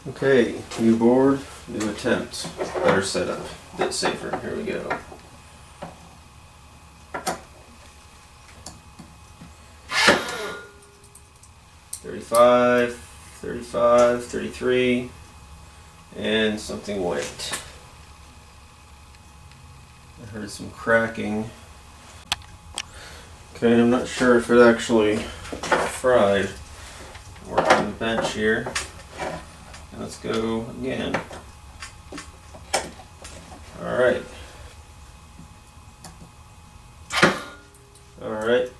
Okay, new board, new attempt, better setup, bit safer. Here we go. $35, 33, and something went. I heard some cracking. Okay, I'm not sure if it actually fried. Work on the bench here. Let's go again. Alright. Alright.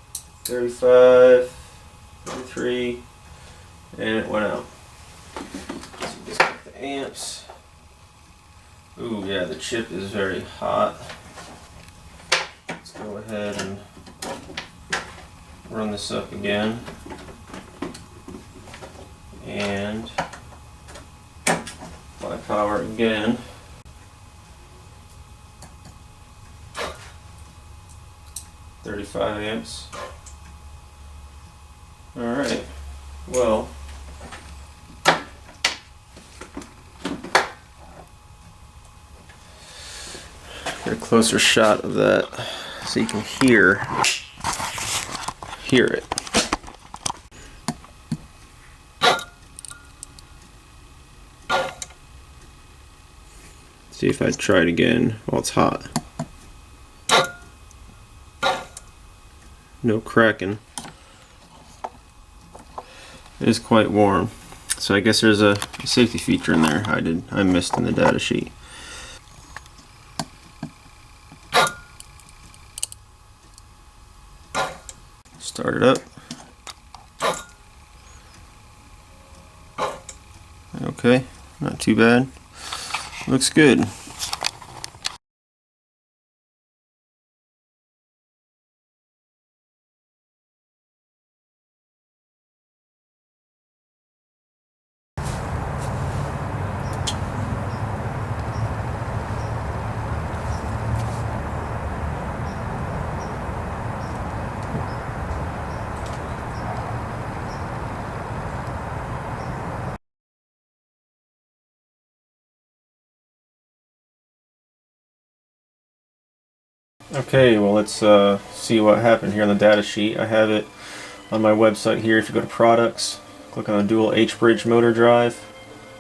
35, 33, and it went out. So disconnect the amps. Ooh, yeah, the chip is very hot. Let's go ahead and run this up again. And apply power again. $35 amps. Alright, well, get a closer shot of that so you can hear it. See if I try it again while it's hot. No cracking. It is quite warm. So I guess there's a safety feature in there I missed in the data sheet. Start it up. Okay, not too bad. Looks good. Okay, well let's see what happened here on the data sheet. I have it on my website here. If you go to products, click on the dual H-bridge motor drive,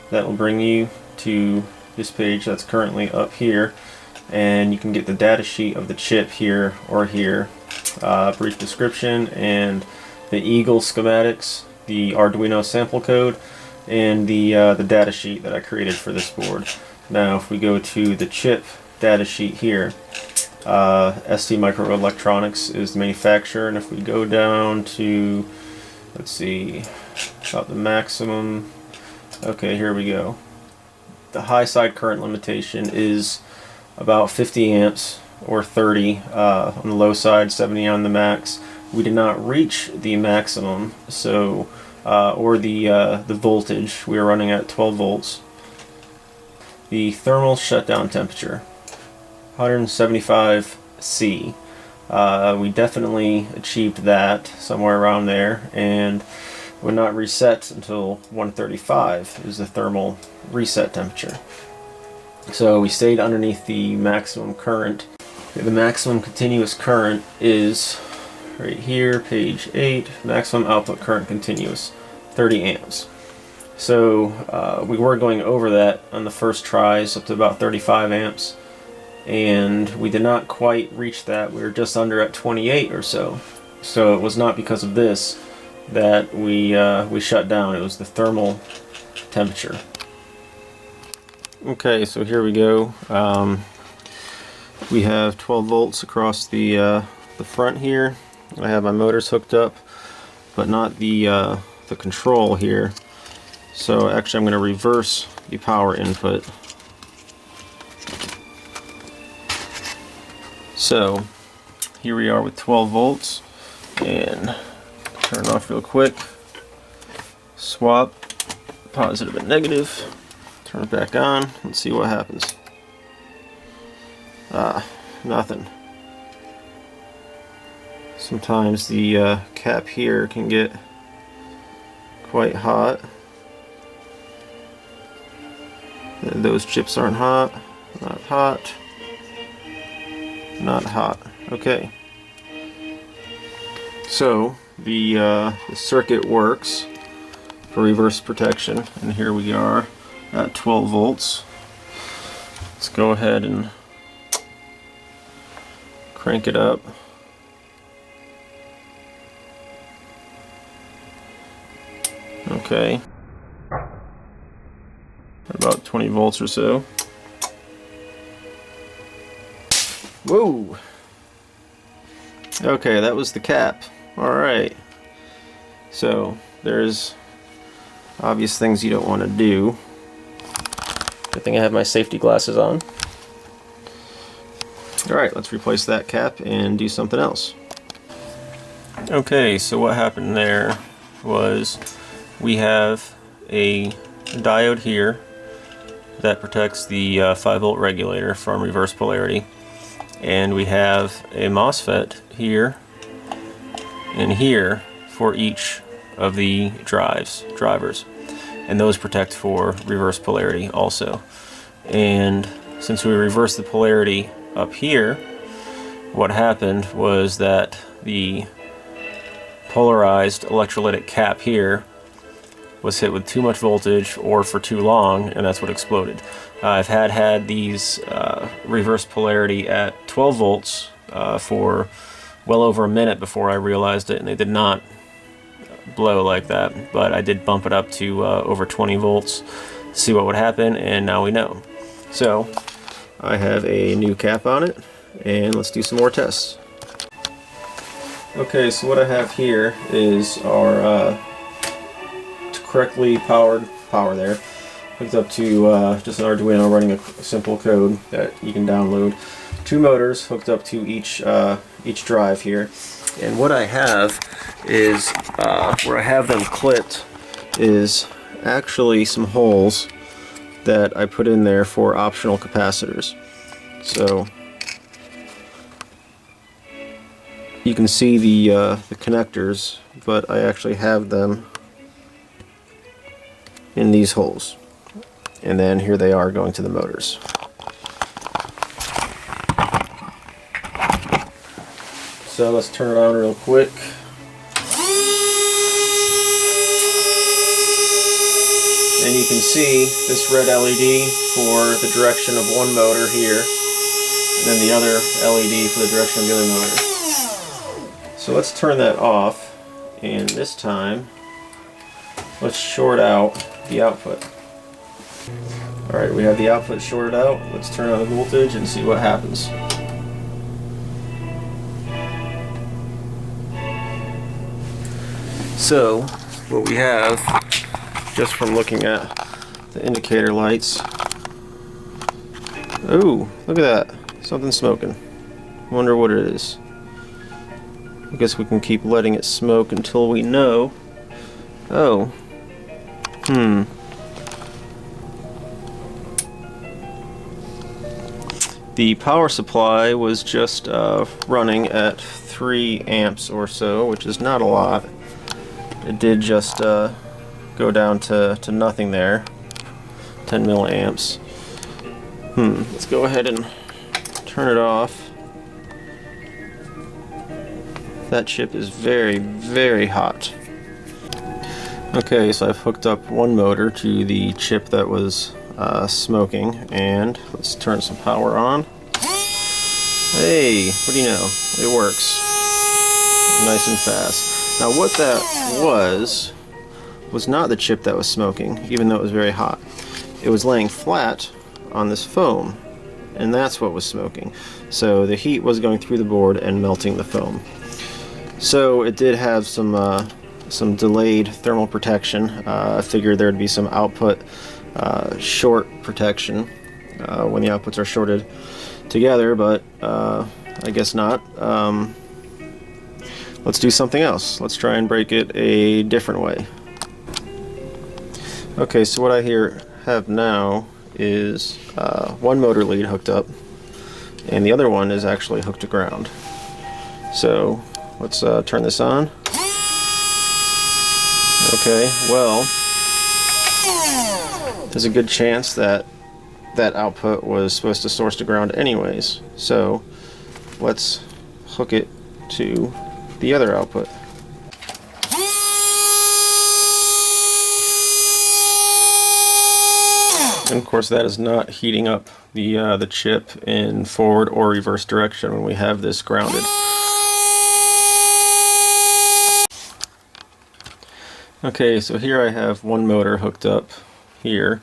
that will bring you to this page that's currently up here, and you can get the data sheet of the chip here or here, brief description, and the Eagle schematics, the Arduino sample code, and the data sheet that I created for this board. Now if we go to the chip data sheet here, ST Microelectronics is the manufacturer, and if we go down to, let's see, about the maximum, okay, here we go. The high side current limitation is about 50 amps or 30 on the low side, 70 on the max. We did not reach the maximum, so or the voltage. We are running at 12 volts. The thermal shutdown temperature, 175 C. We definitely achieved that, somewhere around there, and would not reset until 135 is the thermal reset temperature. So we stayed underneath the maximum current. The maximum continuous current is right here, page 8, maximum output current continuous, 30 amps. So we were going over that on the first tries, up to about 35 amps. And we did not quite reach that. We were just under at 28 or so. So it was not because of this that we shut down. It was the thermal temperature. Okay, so here we go. We have 12 volts across the front here. I have my motors hooked up, but not the control here. So actually, I'm going to reverse the power input. So here we are with 12 volts, and turn it off real quick, swap positive and negative, turn it back on, let's see what happens. Nothing. Sometimes the cap here can get quite hot. And those chips aren't hot. Not hot. Not hot. Okay. So the circuit works for reverse protection, and here we are at 12 volts. Let's go ahead and crank it up. Okay. About 20 volts or so. Whoa! Okay, that was the cap. Alright. So, there's obvious things you don't want to do. Good thing I have my safety glasses on. Alright, let's replace that cap and do something else. Okay, so what happened there was we have a diode here that protects the 5-volt regulator from reverse polarity, and we have a MOSFET here and here for each of the drivers, and those protect for reverse polarity also. And since we reversed the polarity up here, what happened was that the polarized electrolytic cap here was hit with too much voltage or for too long, and that's what exploded. I've had these reverse polarity at 12 volts for well over a minute before I realized it, and they did not blow like that, but I did bump it up to over 20 volts to see what would happen, and now we know. So I have a new cap on it, and let's do some more tests. Okay, so what I have here is our correctly powered power there, hooked up to just an Arduino running a simple code that you can download. 2 motors hooked up to each drive here, and what I have is where I have them clipped is actually some holes that I put in there for optional capacitors. So you can see the connectors, but I actually have them in these holes, and then here they are going to the motors. So let's turn it on real quick. And you can see this red LED for the direction of one motor here, and then the other LED for the direction of the other motor. So let's turn that off, and this time let's short out the output. Alright, we have the output shorted out. Let's turn on the voltage and see what happens. So, what we have, just from looking at the indicator lights, ooh, look at that, something's smoking. Wonder what it is. I guess we can keep letting it smoke until we know. Oh. The power supply was just running at 3 amps or so, which is not a lot. It did just go down to nothing there, 10 milliamps. Let's go ahead and turn it off. That chip is very, very hot. Okay, so I've hooked up one motor to the chip that was smoking, and let's turn some power on. Hey, what do you know? It works. Nice and fast. Now what that was not the chip that was smoking, even though it was very hot. It was laying flat on this foam, and that's what was smoking. So the heat was going through the board and melting the foam. So it did have some delayed thermal protection. I figured there'd be some output short protection when the outputs are shorted together, but I guess not. Let's do something else. Let's try and break it a different way. Okay, so what I have now is one motor lead hooked up, and the other one is actually hooked to ground. So let's turn this on. Okay, well, there's a good chance that that output was supposed to source to ground anyways. So let's hook it to the other output. And of course that is not heating up the chip in forward or reverse direction when we have this grounded. Okay, so here I have one motor hooked up here,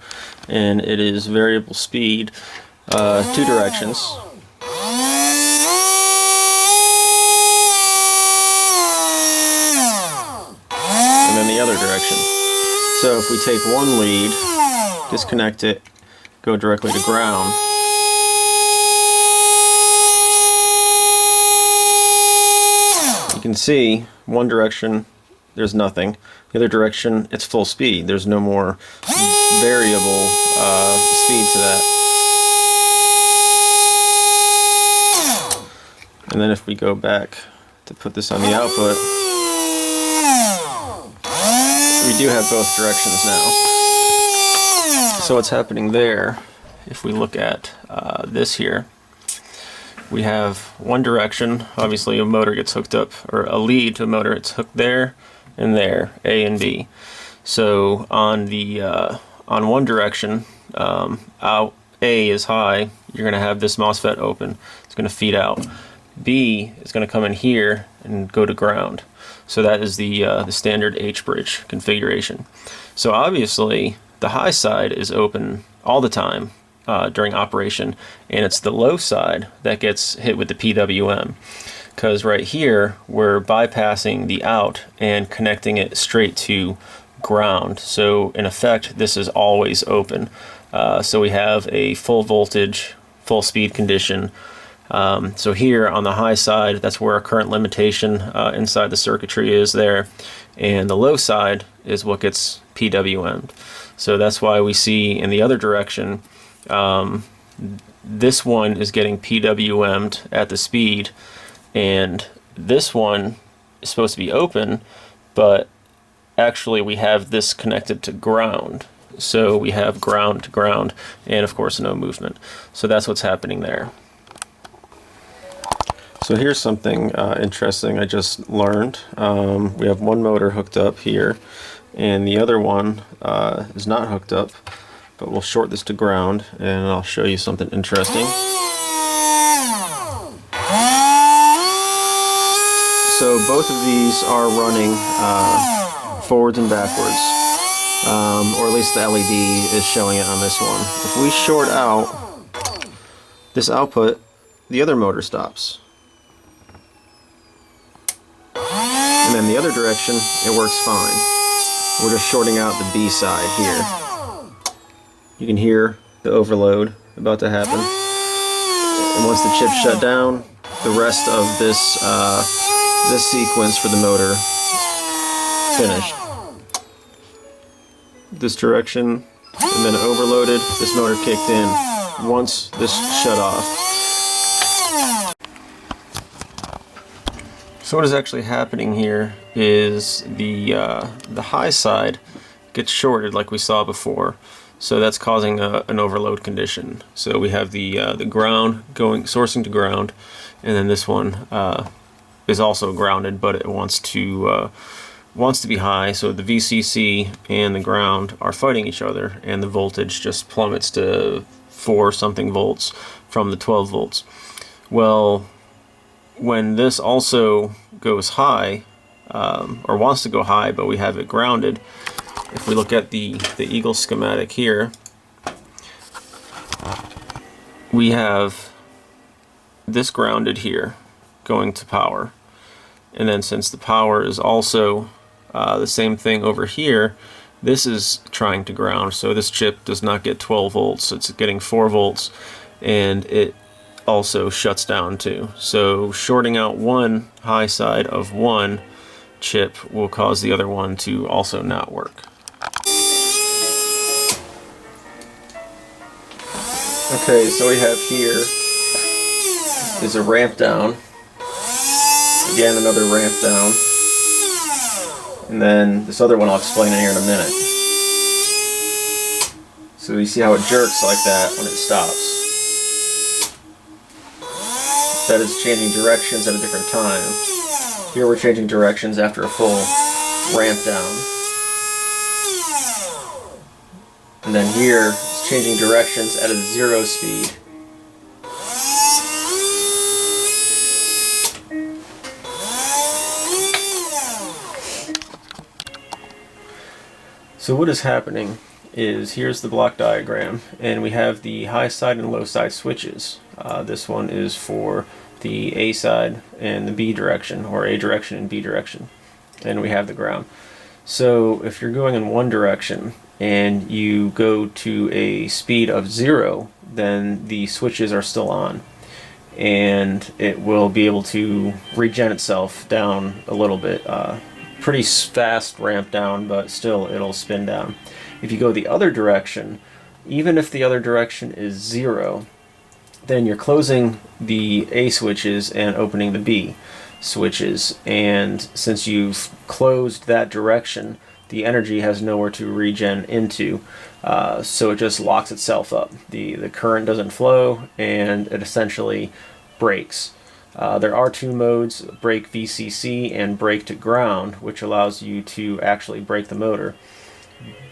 and it is variable speed, 2 directions. And then the other direction. So if we take one lead, disconnect it, go directly to ground, you can see one direction there's nothing, the other direction it's full speed, there's no more variable speed to that. And then if we go back to put this on the output, we do have both directions now. So what's happening there, if we look at this here, we have one direction. Obviously a motor gets hooked up, or a lead to a motor, it's hooked there and there, A and B. So on the on one direction, out A is high, you're going to have this MOSFET open, it's going to feed out. B is going to come in here and go to ground. So that is the standard H-bridge configuration. So obviously the high side is open all the time during operation, and it's the low side that gets hit with the PWM. Because right here we're bypassing the out and connecting it straight to ground. So in effect this is always open. So we have a full voltage, full speed condition. So here on the high side, that's where our current limitation inside the circuitry is there, and the low side is what gets PWM'd. So that's why we see in the other direction, this one is getting PWM'd at the speed, and this one is supposed to be open, but actually we have this connected to ground. So we have ground to ground, and of course no movement. So that's what's happening there. So here's something interesting I just learned. We have one motor hooked up here, and the other one is not hooked up, but we'll short this to ground and I'll show you something interesting. So both of these are running forwards and backwards, or at least the LED is showing it on this one. If we short out this output, the other motor stops. And then the other direction, it works fine. We're just shorting out the B side here. You can hear the overload about to happen. And once the chip's shut down, the rest of this this sequence for the motor finished. This direction, and then overloaded, this motor kicked in once this shut off. So what is actually happening here is the high side gets shorted like we saw before. So that's causing an overload condition. So we have the ground sourcing to ground, and then this one is also grounded, but it wants to be high. So the VCC and the ground are fighting each other, and the voltage just plummets to 4-something volts from the 12 volts. Well, when this also goes high, or wants to go high, but we have it grounded, if we look at the Eagle schematic here, we have this grounded here going to power. And then since the power is also the same thing over here, this is trying to ground. So this chip does not get 12 volts, it's getting 4 volts, and it also shuts down too. So shorting out one high side of one chip will cause the other one to also not work. Okay, so we have here is a ramp down. Again, another ramp down. And then this other one I'll explain in here in a minute. So you see how it jerks like that when it stops. That is changing directions at a different time. Here we're changing directions after a full ramp down. And then here it's changing directions at a 0 speed. So what is happening is, here's the block diagram, and we have the high side and low side switches. This one is for the A side and the B direction, or A direction and B direction. And we have the ground. So if you're going in one direction and you go to a speed of 0, then the switches are still on. And it will be able to regen itself down a little bit. Pretty fast ramp down, but still it'll spin down. If you go the other direction, even if the other direction is 0, then you're closing the A switches and opening the B switches, and since you've closed that direction, the energy has nowhere to regen into, so it just locks itself up. The current doesn't flow, and it essentially breaks. There are two modes, break VCC and break to ground, which allows you to actually break the motor.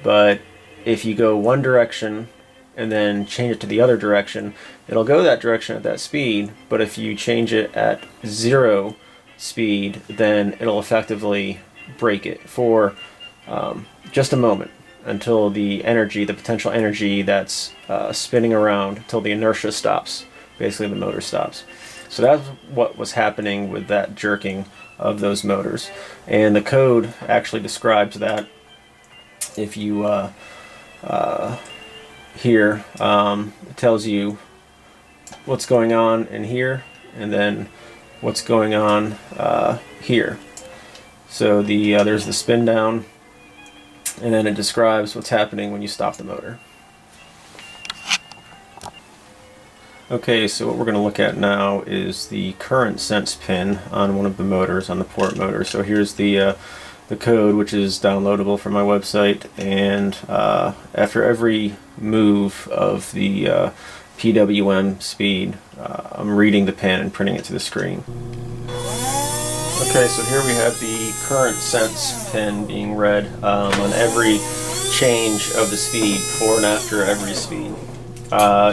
But if you go one direction and then change it to the other direction, it'll go that direction at that speed, but if you change it at 0 speed, then it'll effectively break it for just a moment, until the energy, the potential energy that's spinning around, until the inertia stops. Basically the motor stops. So that's what was happening with that jerking of those motors. And the code actually describes that. If you here, it tells you what's going on in here, and then what's going on here. So there's the spin down, and then it describes what's happening when you stop the motor. Okay, so what we're going to look at now is the current sense pin on one of the motors, on the port motor. So here's the code, which is downloadable from my website, and after every move of the PWM speed, I'm reading the pin and printing it to the screen. Okay, so here we have the current sense pin being read on every change of the speed, before and after every speed.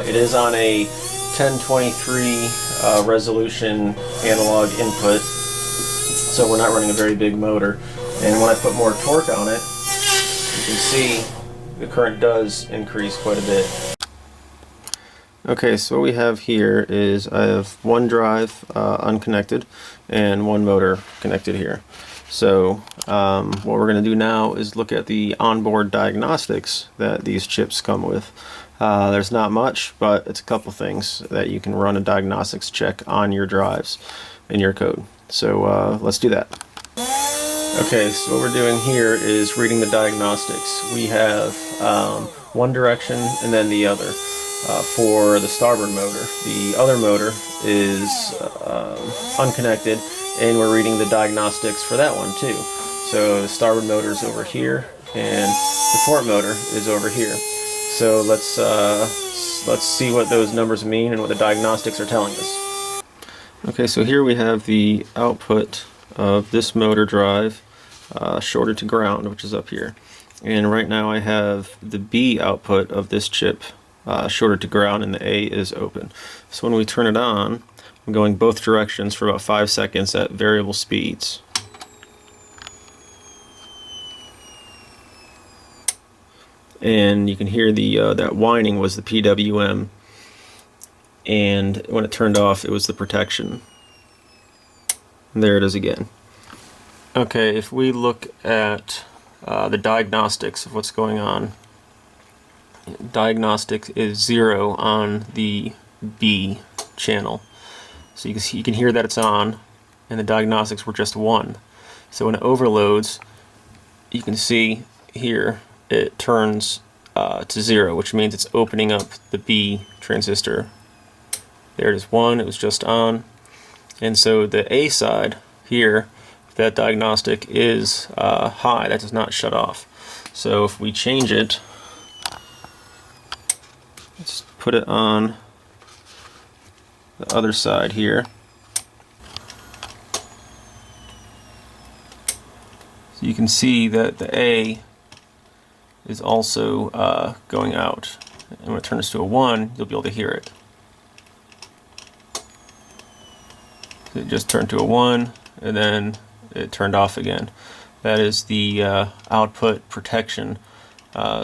It is on a 1023 resolution analog input, so we're not running a very big motor. And when I put more torque on it, you can see the current does increase quite a bit. Okay, so what we have here is I have one drive unconnected and one motor connected here. So what we're going to do now is look at the onboard diagnostics that these chips come with. There's not much, but it's a couple things that you can run a diagnostics check on your drives in your code. So let's do that. Okay, so what we're doing here is reading the diagnostics. We have one direction and then the other for the starboard motor. The other motor is unconnected, and we're reading the diagnostics for that one too. So the starboard motor is over here, and the port motor is over here. So let's see what those numbers mean and what the diagnostics are telling us. Okay, so here we have the output of this motor drive shorted to ground, which is up here. And right now I have the B output of this chip shorted to ground, and the A is open. So when we turn it on, I'm going both directions for about 5 seconds at variable speeds. And you can hear the that whining was the PWM, and when it turned off, it was the protection. And there it is again. Okay, if we look at the diagnostics of what's going on, diagnostic is 0 on the B channel. So you can hear that it's on, and the diagnostics were just 1. So when it overloads, you can see here it turns to 0, which means it's opening up the B transistor. There it is, 1, it was just on. And so the A side here, that diagnostic is high, that does not shut off. So if we change it Let's put it on the other side here. So you can see that the A is also going out. And when I turn this to a 1, you'll be able to hear it. So it just turned to a 1, and then it turned off again. That is the output protection.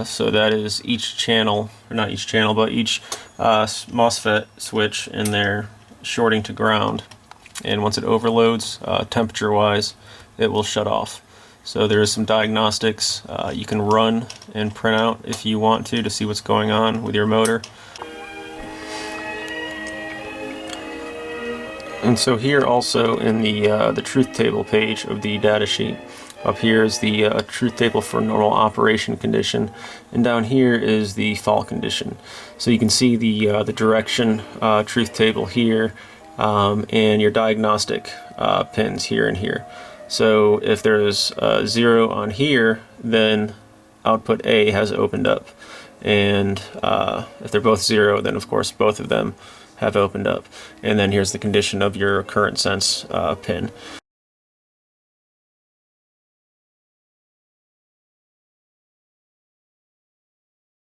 So that is each channel, or not each channel, but each MOSFET switch in there shorting to ground. And once it overloads, temperature-wise, it will shut off. So there is some diagnostics you can run and print out if you want to see what's going on with your motor. And so here also in the truth table page of the data sheet, up here is the truth table for normal operation condition, and down here is the fault condition. So you can see the direction truth table here, and your diagnostic pins here and here. So if there's 0 on here, then output A has opened up, and if they're both 0, then of course both of them have opened up. And then here's the condition of your current sense pin.